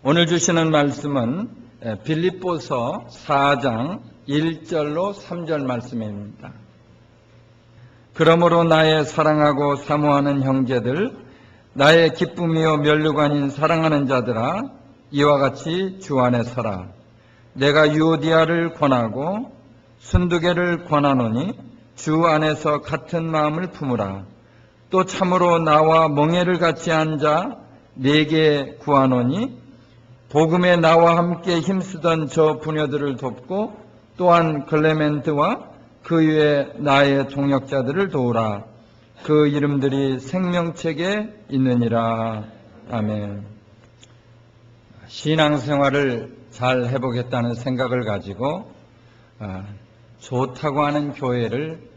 오늘 주시는 말씀은 빌립보서 4장 1절로 3절 말씀입니다. 그러므로 나의 사랑하고 사모하는 형제들, 나의 기쁨이요 면류관인 사랑하는 자들아, 이와 같이 주 안에 서라. 내가 유오디아를 권하고 순두개를 권하노니 주 안에서 같은 마음을 품으라. 또 참으로 나와 멍에를 같이 앉아 네게 구하노니 복음에 나와 함께 힘쓰던 저 부녀들을 돕고 또한 클레멘트와 그 위에 나의 동역자들을 도우라. 그 이름들이 생명책에 있느니라. 아멘. 신앙생활을 잘 해보겠다는 생각을 가지고 좋다고 하는 교회를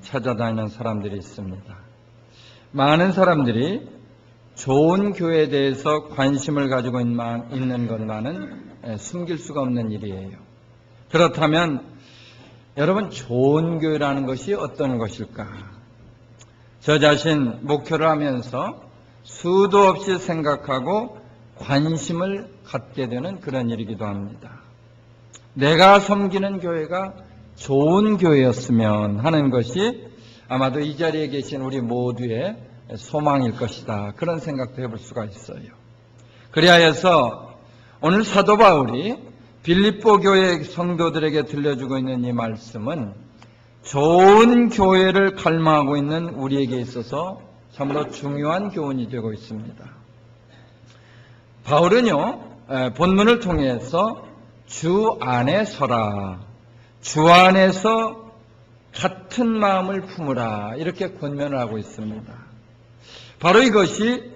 찾아다니는 사람들이 있습니다. 많은 사람들이 좋은 교회에 대해서 관심을 가지고 있는 것만은 숨길 수가 없는 일이에요. 그렇다면 여러분, 좋은 교회라는 것이 어떤 것일까? 저 자신 목표를 하면서 수도 없이 생각하고 관심을 갖게 되는 그런 일이기도 합니다. 내가 섬기는 교회가 좋은 교회였으면 하는 것이 아마도 이 자리에 계신 우리 모두의 소망일 것이다. 그런 생각도 해볼 수가 있어요. 그리하여서 오늘 사도 바울이 빌립보 교회 성도들에게 들려주고 있는 이 말씀은 좋은 교회를 갈망하고 있는 우리에게 있어서 참으로 중요한 교훈이 되고 있습니다. 바울은요, 본문을 통해서 주 안에 서라, 주 안에서 같은 마음을 품으라, 이렇게 권면을 하고 있습니다. 바로 이것이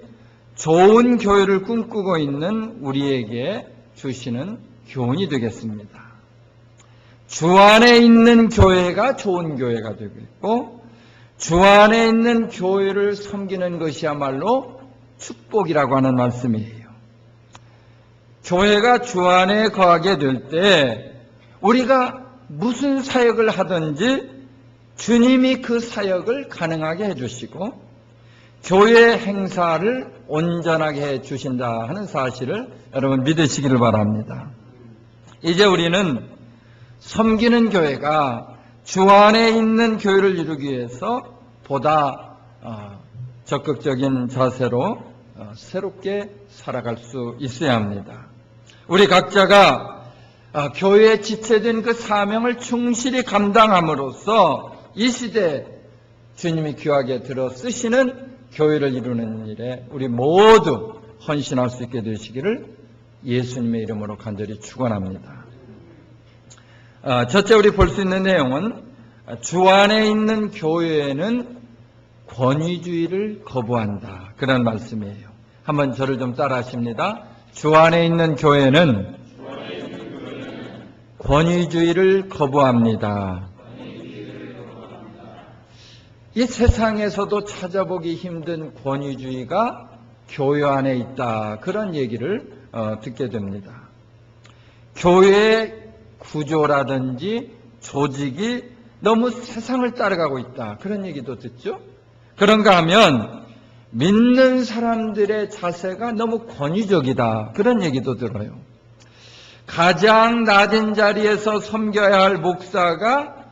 좋은 교회를 꿈꾸고 있는 우리에게 주시는 교훈이 되겠습니다. 주 안에 있는 교회가 좋은 교회가 되고 있고, 주 안에 있는 교회를 섬기는 것이야말로 축복이라고 하는 말씀이에요. 교회가 주 안에 거하게 될 때 우리가 무슨 사역을 하든지 주님이 그 사역을 가능하게 해주시고 교회 행사를 온전하게 해주신다 하는 사실을 여러분 믿으시기를 바랍니다. 이제 우리는 섬기는 교회가 주 안에 있는 교회를 이루기 위해서 보다 적극적인 자세로 새롭게 살아갈 수 있어야 합니다. 우리 각자가 교회에 지체된 그 사명을 충실히 감당함으로써 이 시대에 주님이 귀하게 들어 쓰시는 교회를 이루는 일에 우리 모두 헌신할 수 있게 되시기를 예수님의 이름으로 간절히 축원합니다. 첫째 우리 볼 수 있는 내용은 주 안에 있는 교회는 권위주의를 거부한다, 그런 말씀이에요. 한번 저를 좀 따라 하십니다. 주 안에 있는 교회는 권위주의를 거부합니다. 이 세상에서도 찾아보기 힘든 권위주의가 교회 안에 있다, 그런 얘기를 듣게 됩니다. 교회의 구조라든지 조직이 너무 세상을 따라가고 있다, 그런 얘기도 듣죠. 그런가 하면 믿는 사람들의 자세가 너무 권위적이다, 그런 얘기도 들어요. 가장 낮은 자리에서 섬겨야 할 목사가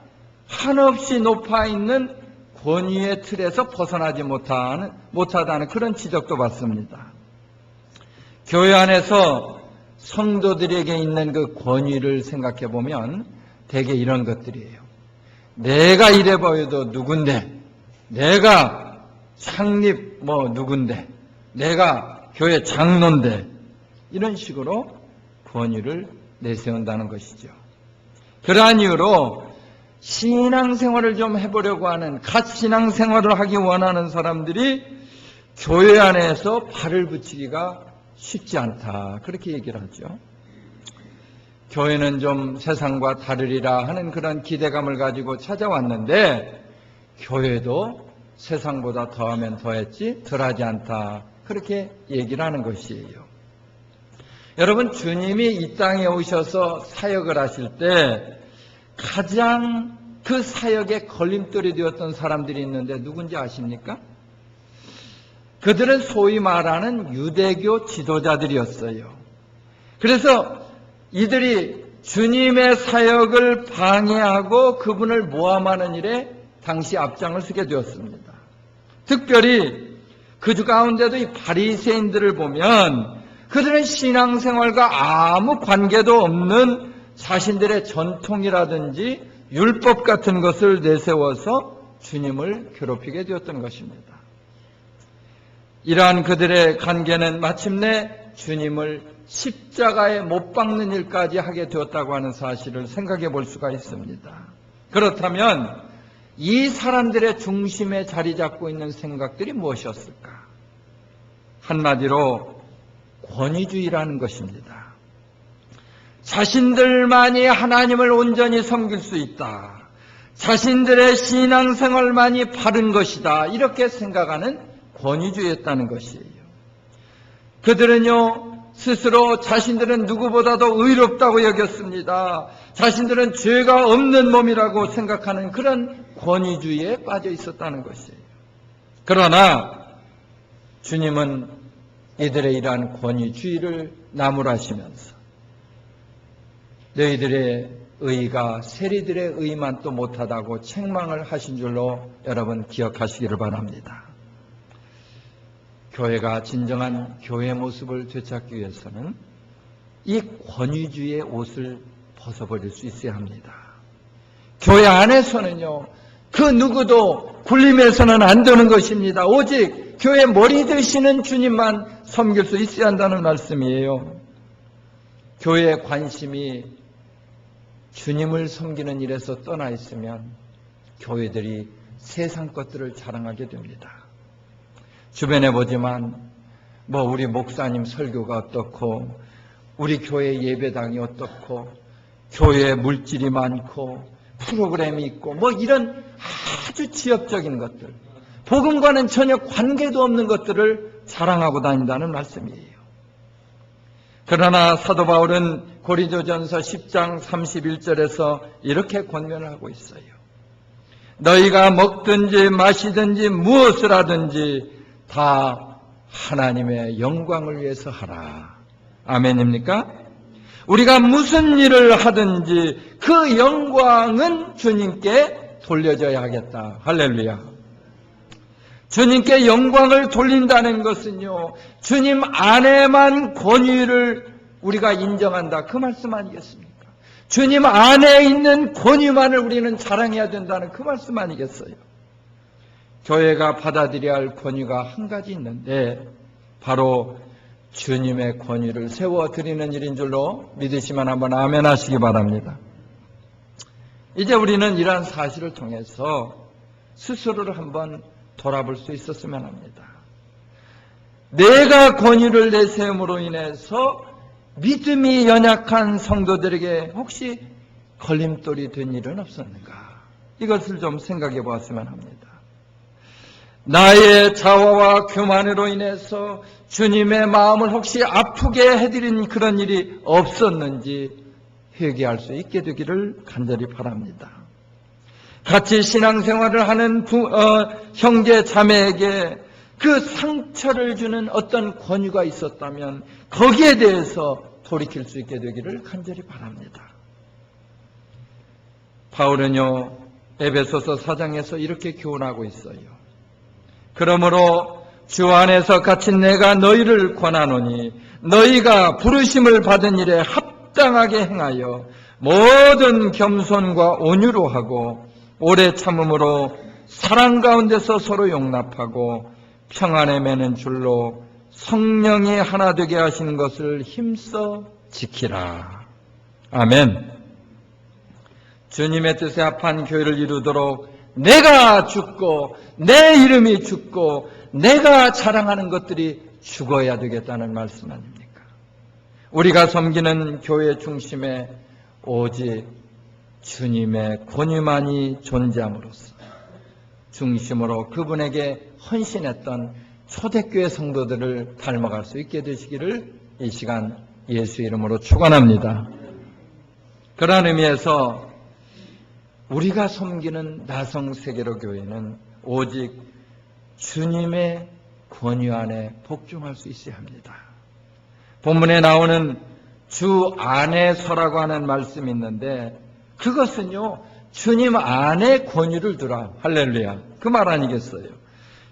한없이 높아 있는 권위의 틀에서 벗어나지 못하다는 그런 지적도 받습니다. 교회 안에서 성도들에게 있는 그 권위를 생각해 보면 대개 이런 것들이에요. 내가 이래 보여도 누군데, 내가 창립 누군데, 내가 교회 장로인데, 이런 식으로 권위를 내세운다는 것이죠. 그러한 이유로 신앙생활을 좀 해보려고 하는, 갓 신앙생활을 하기 원하는 사람들이 교회 안에서 발을 붙이기가 쉽지 않다, 그렇게 얘기를 하죠. 교회는 좀 세상과 다르리라 하는 그런 기대감을 가지고 찾아왔는데 교회도 세상보다 더하면 더했지 덜하지 않다, 그렇게 얘기를 하는 것이에요. 여러분, 주님이 이 땅에 오셔서 사역을 하실 때 가장 그 사역에 걸림돌이 되었던 사람들이 있는데 누군지 아십니까? 그들은 소위 말하는 유대교 지도자들이었어요. 그래서 이들이 주님의 사역을 방해하고 그분을 모함하는 일에 당시 앞장을 서게 되었습니다. 특별히 그 주 가운데도 이 바리새인들을 보면 그들은 신앙생활과 아무 관계도 없는 자신들의 전통이라든지 율법 같은 것을 내세워서 주님을 괴롭히게 되었던 것입니다. 이러한 그들의 관계는 마침내 주님을 십자가에 못 박는 일까지 하게 되었다고 하는 사실을 생각해 볼 수가 있습니다. 그렇다면 이 사람들의 중심에 자리 잡고 있는 생각들이 무엇이었을까? 한마디로 권위주의라는 것입니다. 자신들만이 하나님을 온전히 섬길 수 있다. 자신들의 신앙생활만이 바른 것이다. 이렇게 생각하는 권위주의였다는 것이에요. 그들은요, 스스로 자신들은 누구보다도 의롭다고 여겼습니다. 자신들은 죄가 없는 몸이라고 생각하는 그런 권위주의에 빠져 있었다는 것이에요. 그러나 주님은 이들의 이러한 권위주의를 나무라시면서 너희들의 의가 세리들의 의만 또 못하다고 책망을 하신 줄로 여러분 기억하시기를 바랍니다. 교회가 진정한 교회 모습을 되찾기 위해서는 이 권위주의의 옷을 벗어버릴 수 있어야 합니다. 교회 안에서는요, 그 누구도 굴림해서는 안 되는 것입니다. 오직 교회 머리 되시는 주님만 섬길 수 있어야 한다는 말씀이에요. 교회의 관심이 주님을 섬기는 일에서 떠나 있으면 교회들이 세상 것들을 자랑하게 됩니다. 주변에 보지만 우리 목사님 설교가 어떻고 우리 교회 예배당이 어떻고 교회에 물질이 많고 프로그램이 있고 이런 아주 지엽적인 것들, 복음과는 전혀 관계도 없는 것들을 자랑하고 다닌다는 말씀이에요. 그러나 사도 바울은 고린도전서 10장 31절에서 이렇게 권면을 하고 있어요. 너희가 먹든지 마시든지 무엇을 하든지 다 하나님의 영광을 위해서 하라. 아멘입니까? 우리가 무슨 일을 하든지 그 영광은 주님께 돌려줘야 하겠다. 할렐루야. 주님께 영광을 돌린다는 것은요, 주님 안에만 권위를 우리가 인정한다. 그 말씀 아니겠습니까? 주님 안에 있는 권위만을 우리는 자랑해야 된다는 그 말씀 아니겠어요? 교회가 받아들여야 할 권위가 한 가지 있는데 바로 주님의 권위를 세워드리는 일인 줄로 믿으시면 한번 아멘 하시기 바랍니다. 이제 우리는 이러한 사실을 통해서 스스로를 한번 돌아볼 수 있었으면 합니다. 내가 권위를 내세움으로 인해서 믿음이 연약한 성도들에게 혹시 걸림돌이 된 일은 없었는가? 이것을 좀 생각해 보았으면 합니다. 나의 자화와 교만으로 인해서 주님의 마음을 혹시 아프게 해드린 그런 일이 없었는지 회개할 수 있게 되기를 간절히 바랍니다. 같이 신앙생활을 하는 형제 자매에게 그 상처를 주는 어떤 권유가 있었다면 거기에 대해서 돌이킬 수 있게 되기를 간절히 바랍니다. 바울은요, 에베소서 4장에서 이렇게 교훈하고 있어요. 그러므로 주 안에서 갇힌 내가 너희를 권하노니 너희가 부르심을 받은 일에 합당하게 행하여 모든 겸손과 온유로 하고 오래 참음으로 사랑 가운데서 서로 용납하고 평안에 매는 줄로 성령이 하나 되게 하시는 것을 힘써 지키라. 아멘. 주님의 뜻에 합한 교회를 이루도록 내가 죽고 내 이름이 죽고 내가 자랑하는 것들이 죽어야 되겠다는 말씀 아닙니까? 우리가 섬기는 교회 중심에 오직 주님의 권위만이 존재함으로써 중심으로 그분에게 헌신했던 초대교회 성도들을 닮아갈 수 있게 되시기를 이 시간 예수 이름으로 축원합니다. 그런 의미에서 우리가 섬기는 나성세계로 교회는 오직 주님의 권위 안에 복종할 수 있어야 합니다. 본문에 나오는 주 안에 서라고 하는 말씀이 있는데 그것은요, 주님 안에 권위를 두라. 할렐루야. 그 말 아니겠어요?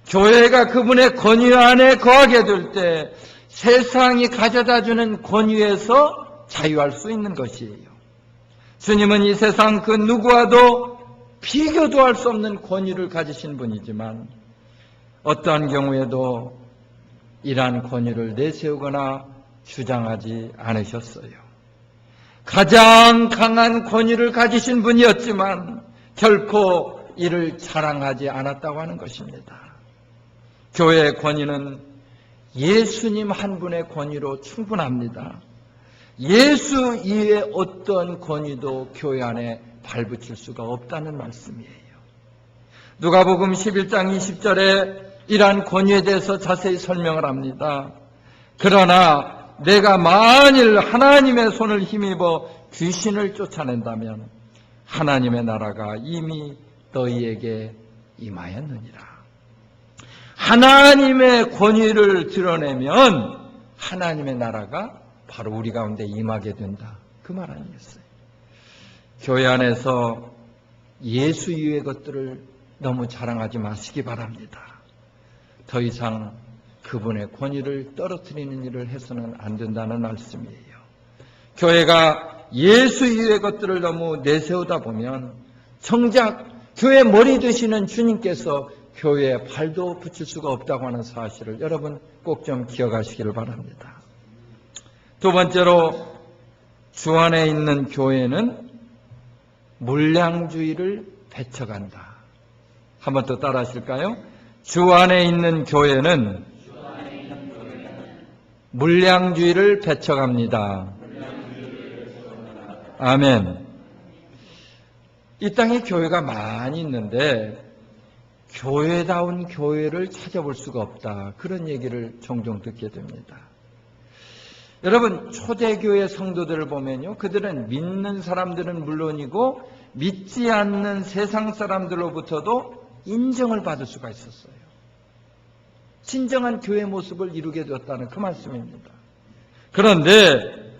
교회가 그분의 권위 안에 거하게 될 때 세상이 가져다주는 권위에서 자유할 수 있는 것이에요. 주님은 이 세상 그 누구와도 비교도 할 수 없는 권위를 가지신 분이지만 어떠한 경우에도 이러한 권위를 내세우거나 주장하지 않으셨어요. 가장 강한 권위를 가지신 분이었지만 결코 이를 자랑하지 않았다고 하는 것입니다. 교회의 권위는 예수님 한 분의 권위로 충분합니다. 예수 이외에 어떤 권위도 교회 안에 발붙일 수가 없다는 말씀이에요. 누가복음 11장 20절에 이러한 권위에 대해서 자세히 설명을 합니다. 그러나 내가 만일 하나님의 손을 힘입어 귀신을 쫓아낸다면 하나님의 나라가 이미 너희에게 임하였느니라. 하나님의 권위를 드러내면 하나님의 나라가 바로 우리 가운데 임하게 된다. 그 말 아니겠어요? 교회 안에서 예수 이외의 것들을 너무 자랑하지 마시기 바랍니다. 더 이상 그분의 권위를 떨어뜨리는 일을 해서는 안 된다는 말씀이에요. 교회가 예수 이외의 것들을 너무 내세우다 보면 정작 교회 머리 되시는 주님께서 교회에 발도 붙일 수가 없다고 하는 사실을 여러분 꼭 좀 기억하시기를 바랍니다. 두 번째로 주 안에 있는 교회는 물량주의를 배척한다. 한 번 더 따라 하실까요? 주 안에 있는 교회는 물량주의를 배척합니다. 아멘. 이 땅에 교회가 많이 있는데 교회다운 교회를 찾아볼 수가 없다. 그런 얘기를 종종 듣게 됩니다. 여러분, 초대교회 성도들을 보면요, 그들은 믿는 사람들은 물론이고 믿지 않는 세상 사람들로부터도 인정을 받을 수가 있었어요. 진정한 교회 모습을 이루게 되었다는 그 말씀입니다. 그런데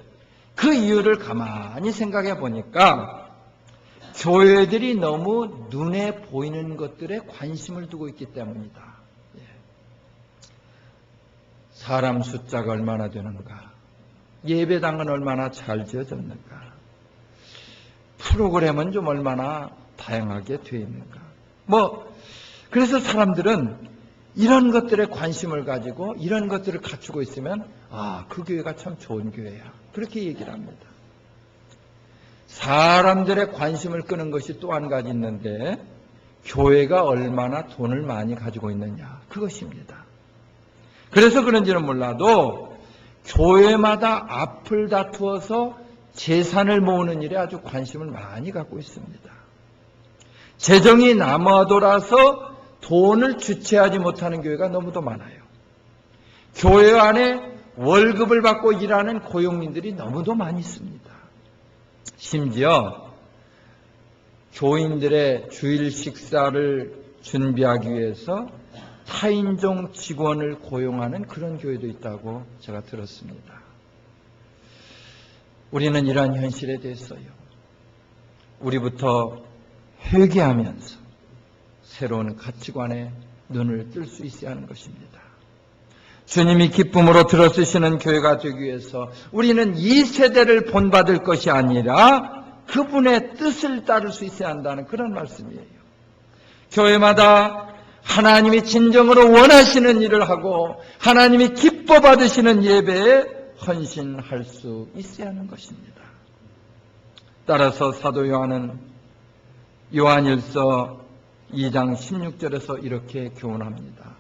그 이유를 가만히 생각해 보니까 교회들이 너무 눈에 보이는 것들에 관심을 두고 있기 때문이다. 사람 숫자가 얼마나 되는가, 예배당은 얼마나 잘 지어졌는가, 프로그램은 좀 얼마나 다양하게 되어 있는가. 그래서 사람들은 이런 것들에 관심을 가지고 이런 것들을 갖추고 있으면 그 교회가 참 좋은 교회야. 그렇게 얘기를 합니다. 사람들의 관심을 끄는 것이 또 한 가지 있는데 교회가 얼마나 돈을 많이 가지고 있느냐, 그것입니다. 그래서 그런지는 몰라도 교회마다 앞을 다투어서 재산을 모으는 일에 아주 관심을 많이 갖고 있습니다. 재정이 남아돌아서 돈을 주체하지 못하는 교회가 너무도 많아요. 교회 안에 월급을 받고 일하는 고용인들이 너무도 많이 있습니다. 심지어 교인들의 주일 식사를 준비하기 위해서 타인종 직원을 고용하는 그런 교회도 있다고 제가 들었습니다. 우리는 이러한 현실에 대해서요, 우리부터 회개하면서 새로운 가치관에 눈을 뜰 수 있어야 하는 것입니다. 주님이 기쁨으로 들어쓰시는 교회가 되기 위해서 우리는 이 세대를 본받을 것이 아니라 그분의 뜻을 따를 수 있어야 한다는 그런 말씀이에요. 교회마다 하나님이 진정으로 원하시는 일을 하고 하나님이 기뻐 받으시는 예배에 헌신할 수 있어야 하는 것입니다. 따라서 사도 요한은 요한일서 2장 16절에서 이렇게 교훈합니다.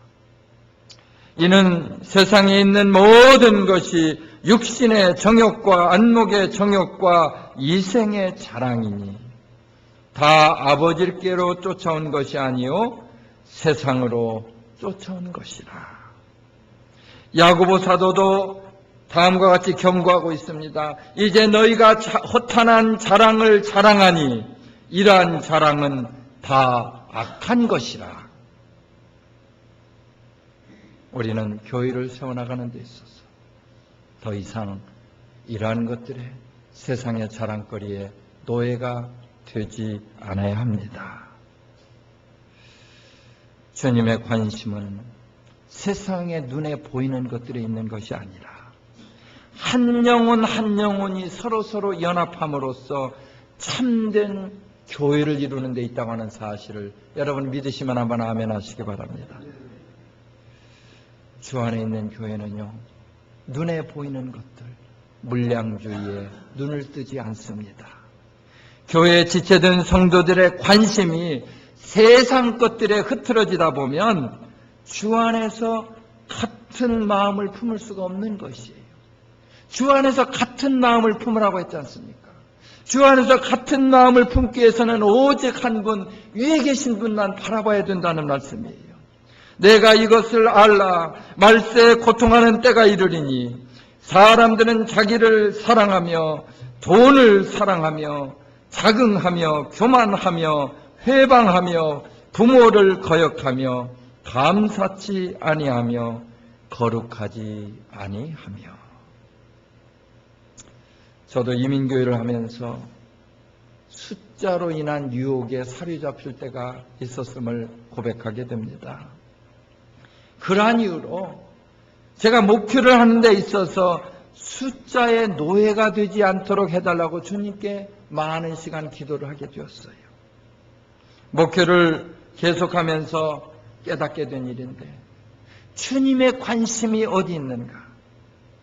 이는 세상에 있는 모든 것이 육신의 정욕과 안목의 정욕과 이생의 자랑이니 다 아버지께로 쫓아온 것이 아니요 세상으로 쫓아온 것이라. 야고보 사도도 다음과 같이 경고하고 있습니다. 이제 너희가 허탄한 자랑을 자랑하니 이러한 자랑은 다 악한 것이라. 우리는 교회를 세워나가는 데 있어서 더 이상 이러한 것들에 세상의 자랑거리에 노예가 되지 않아야 합니다. 주님의 관심은 세상의 눈에 보이는 것들에 있는 것이 아니라 한 영혼 한 영혼이 서로 연합함으로써 참된 교회를 이루는 데 있다고 하는 사실을 여러분 믿으시면 한번 아멘 하시기 바랍니다. 주 안에 있는 교회는요, 눈에 보이는 것들, 물량주의에 눈을 뜨지 않습니다. 교회에 지체된 성도들의 관심이 세상 것들에 흐트러지다 보면 주 안에서 같은 마음을 품을 수가 없는 것이에요. 주 안에서 같은 마음을 품으라고 했지 않습니까? 주 안에서 같은 마음을 품기 위해서는 오직 한 분, 위에 계신 분만 바라봐야 된다는 말씀이에요. 내가 이것을 알라, 말세에 고통하는 때가 이르리니 사람들은 자기를 사랑하며 돈을 사랑하며 자긍하며 교만하며 회방하며 부모를 거역하며 감사치 아니하며 거룩하지 아니하며. 저도 이민교회를 하면서 숫자로 인한 유혹에 사로잡힐 때가 있었음을 고백하게 됩니다. 그러한 이유로 제가 목표를 하는 데 있어서 숫자의 노예가 되지 않도록 해달라고 주님께 많은 시간 기도를 하게 되었어요. 목표를 계속하면서 깨닫게 된 일인데 주님의 관심이 어디 있는가?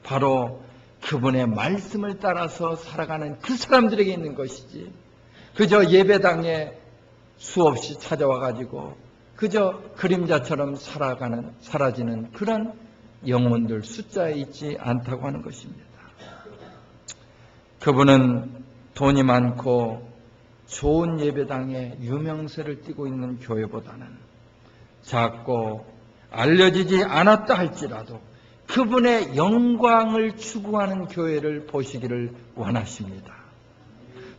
바로 그분의 말씀을 따라서 살아가는 그 사람들에게 있는 것이지, 그저 예배당에 수없이 찾아와 가지고 그저 그림자처럼 사라지는 그런 영혼들 숫자에 있지 않다고 하는 것입니다. 그분은 돈이 많고 좋은 예배당에 유명세를 띠고 있는 교회보다는 작고 알려지지 않았다 할지라도 그분의 영광을 추구하는 교회를 보시기를 원하십니다.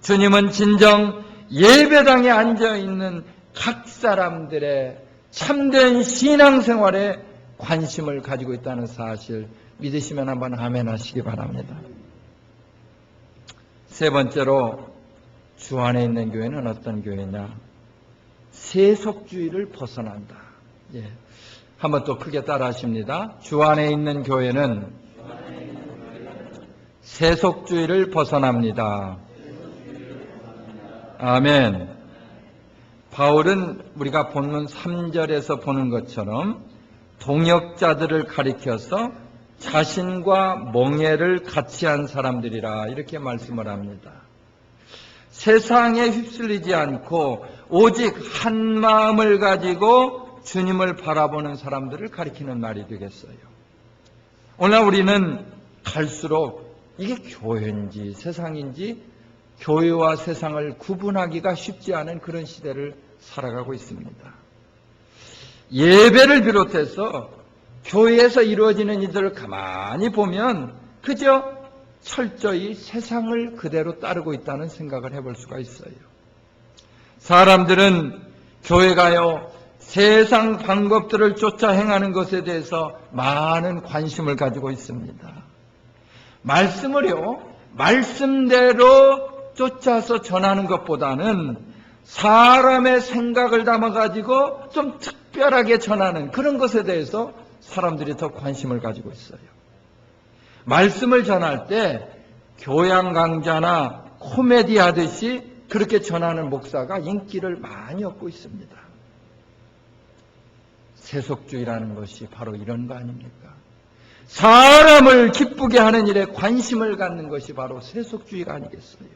주님은 진정 예배당에 앉아있는 각 사람들의 참된 신앙생활에 관심을 가지고 있다는 사실 믿으시면 한번 아멘 하시기 바랍니다. 세 번째로 주 안에 있는 교회는 어떤 교회냐? 세속주의를 벗어난다. 한번 또 크게 따라 하십니다. 주 안에 있는 교회는 세속주의를 벗어납니다. 아멘. 바울은 우리가 본문 3절에서 보는 것처럼 동역자들을 가리켜서 자신과 멍에를 같이 한 사람들이라 이렇게 말씀을 합니다. 세상에 휩쓸리지 않고 오직 한 마음을 가지고 주님을 바라보는 사람들을 가리키는 말이 되겠어요. 오늘 우리는 갈수록 이게 교회인지 세상인지 교회와 세상을 구분하기가 쉽지 않은 그런 시대를 살아가고 있습니다. 예배를 비롯해서 교회에서 이루어지는 일들을 가만히 보면 그저 철저히 세상을 그대로 따르고 있다는 생각을 해볼 수가 있어요. 사람들은 교회가요 세상 방법들을 쫓아 행하는 것에 대해서 많은 관심을 가지고 있습니다. 말씀을요 말씀대로 쫓아서 전하는 것보다는 사람의 생각을 담아가지고 좀 특별하게 전하는 그런 것에 대해서 사람들이 더 관심을 가지고 있어요. 말씀을 전할 때 교양 강좌나 코미디 하듯이 그렇게 전하는 목사가 인기를 많이 얻고 있습니다. 세속주의라는 것이 바로 이런 거 아닙니까? 사람을 기쁘게 하는 일에 관심을 갖는 것이 바로 세속주의가 아니겠어요?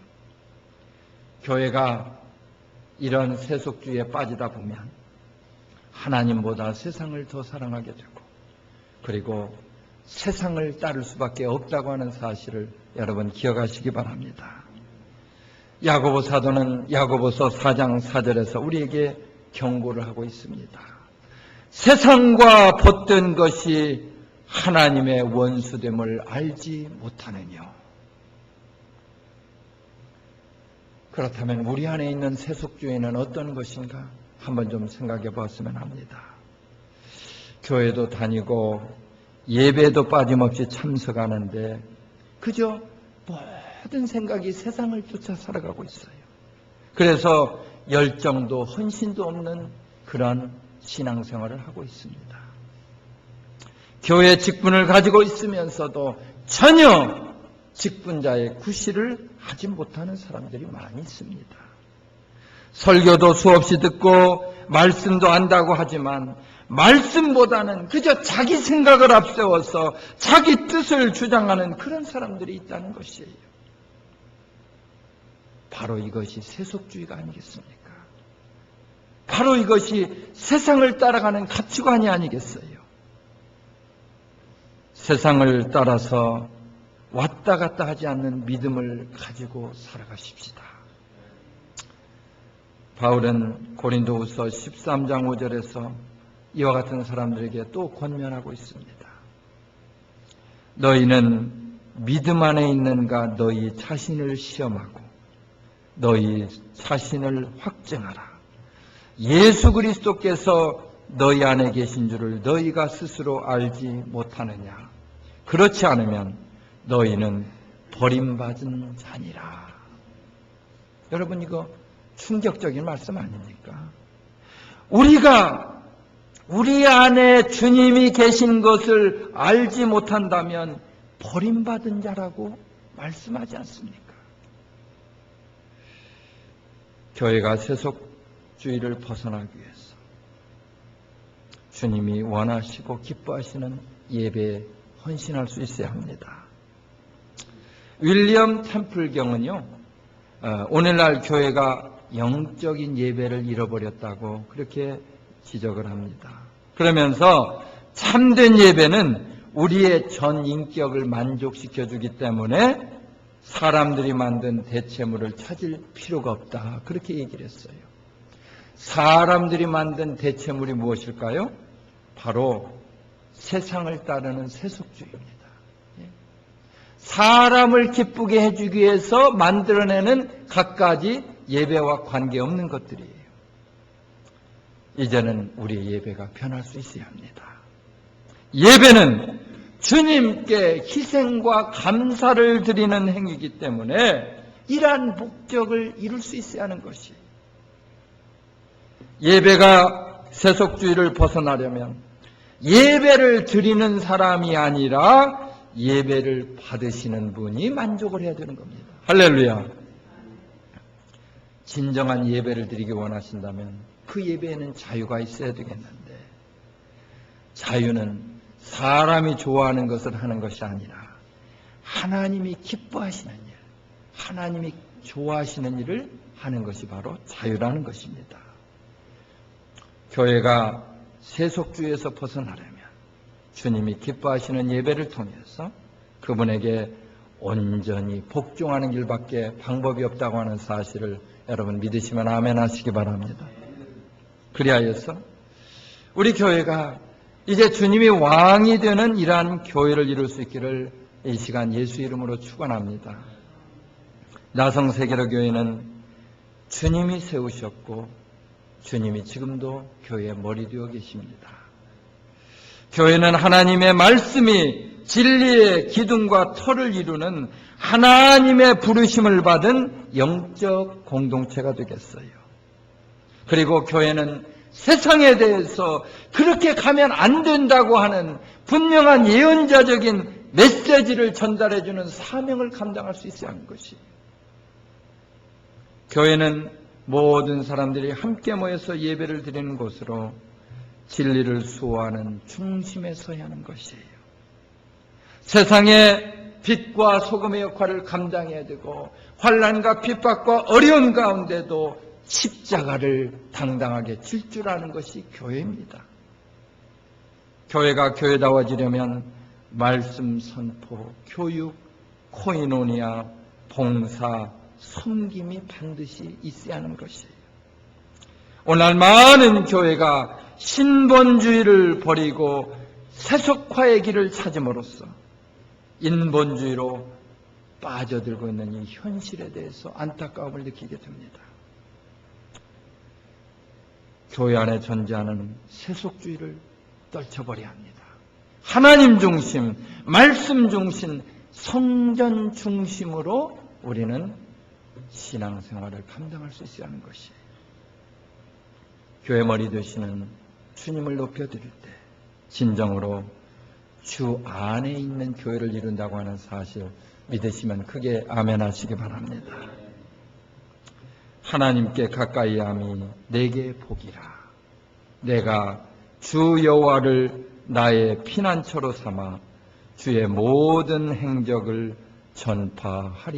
교회가 이런 세속주의에 빠지다 보면 하나님보다 세상을 더 사랑하게 되고 그리고 세상을 따를 수밖에 없다고 하는 사실을 여러분 기억하시기 바랍니다. 야고보 사도는 야고보서 4장 4절에서 우리에게 경고를 하고 있습니다. 세상과 벗된 것이 하나님의 원수됨을 알지 못하느냐. 그렇다면 우리 안에 있는 세속주의는 어떤 것인가 한번 좀 생각해 봤으면 합니다. 교회도 다니고 예배도 빠짐없이 참석하는데 그저 모든 생각이 세상을 쫓아 살아가고 있어요. 그래서 열정도 헌신도 없는 그런 신앙생활을 하고 있습니다. 교회 직분을 가지고 있으면서도 전혀 직분자의 구실을 하지 못하는 사람들이 많이 있습니다. 설교도 수없이 듣고 말씀도 안다고 하지만 말씀보다는 그저 자기 생각을 앞세워서 자기 뜻을 주장하는 그런 사람들이 있다는 것이에요. 바로 이것이 세속주의가 아니겠습니까? 바로 이것이 세상을 따라가는 가치관이 아니겠어요? 세상을 따라서 왔다 갔다 하지 않는 믿음을 가지고 살아가십시다. 바울은 고린도후서 13장 5절에서 이와 같은 사람들에게 또 권면하고 있습니다. 너희는 믿음 안에 있는가 너희 자신을 시험하고 너희 자신을 확증하라. 예수 그리스도께서 너희 안에 계신 줄을 너희가 스스로 알지 못하느냐. 그렇지 않으면 너희는 버림받은 자니라. 여러분, 이거 충격적인 말씀 아닙니까? 우리가 우리 안에 주님이 계신 것을 알지 못한다면 버림받은 자라고 말씀하지 않습니까? 교회가 세속주의를 벗어나기 위해서 주님이 원하시고 기뻐하시는 예배에 헌신할 수 있어야 합니다. 윌리엄 템플경은요, 오늘날 교회가 영적인 예배를 잃어버렸다고 그렇게 지적을 합니다. 그러면서 참된 예배는 우리의 전 인격을 만족시켜주기 때문에 사람들이 만든 대체물을 찾을 필요가 없다. 그렇게 얘기를 했어요. 사람들이 만든 대체물이 무엇일까요? 바로 세상을 따르는 세속주의입니다. 사람을 기쁘게 해주기 위해서 만들어내는 갖가지 예배와 관계없는 것들이에요. 이제는 우리의 예배가 변할 수 있어야 합니다. 예배는 주님께 희생과 감사를 드리는 행위이기 때문에 이러한 목적을 이룰 수 있어야 하는 것이, 예배가 세속주의를 벗어나려면 예배를 드리는 사람이 아니라 예배를 받으시는 분이 만족을 해야 되는 겁니다. 할렐루야. 진정한 예배를 드리기 원하신다면 그 예배에는 자유가 있어야 되겠는데, 자유는 사람이 좋아하는 것을 하는 것이 아니라 하나님이 기뻐하시는 일, 하나님이 좋아하시는 일을 하는 것이 바로 자유라는 것입니다. 교회가 세속주의에서 벗어나려면 주님이 기뻐하시는 예배를 통해서 그분에게 온전히 복종하는 길밖에 방법이 없다고 하는 사실을 여러분 믿으시면 아멘 하시기 바랍니다. 그리하여서 우리 교회가 이제 주님이 왕이 되는 이러한 교회를 이룰 수 있기를 이 시간 예수 이름으로 축원합니다. 나성세계로교회는 주님이 세우셨고 주님이 지금도 교회의 머리 되어 계십니다. 교회는 하나님의 말씀이 진리의 기둥과 터를 이루는 하나님의 부르심을 받은 영적 공동체가 되겠어요. 그리고 교회는 세상에 대해서 그렇게 가면 안 된다고 하는 분명한 예언자적인 메시지를 전달해주는 사명을 감당할 수 있어야 하는 것이에요. 교회는 모든 사람들이 함께 모여서 예배를 드리는 곳으로 진리를 수호하는 중심에 서야 하는 것이에요. 세상의 빛과 소금의 역할을 감당해야 되고 환난과 핍박과 어려운 가운데도 십자가를 당당하게 질 줄 아는 것이 교회입니다. 교회가 교회다워지려면 말씀 선포, 교육, 코이노니아, 봉사, 섬김이 반드시 있어야 하는 것이에요. 오늘 많은 교회가 신본주의를 버리고 세속화의 길을 찾음으로써 인본주의로 빠져들고 있는 이 현실에 대해서 안타까움을 느끼게 됩니다. 교회 안에 존재하는 세속주의를 떨쳐버려야 합니다. 하나님 중심, 말씀 중심, 성전 중심으로 우리는 신앙생활을 감당할 수 있어야 하는 것이에요. 교회 머리 되시는 주님을 높여드릴 때 진정으로 주 안에 있는 교회를 이룬다고 하는 사실 믿으시면 크게 아멘 하시기 바랍니다. 하나님께 가까이 함이 내게 복이라. 내가 주 여호와를 나의 피난처로 삼아 주의 모든 행적을 전파하리.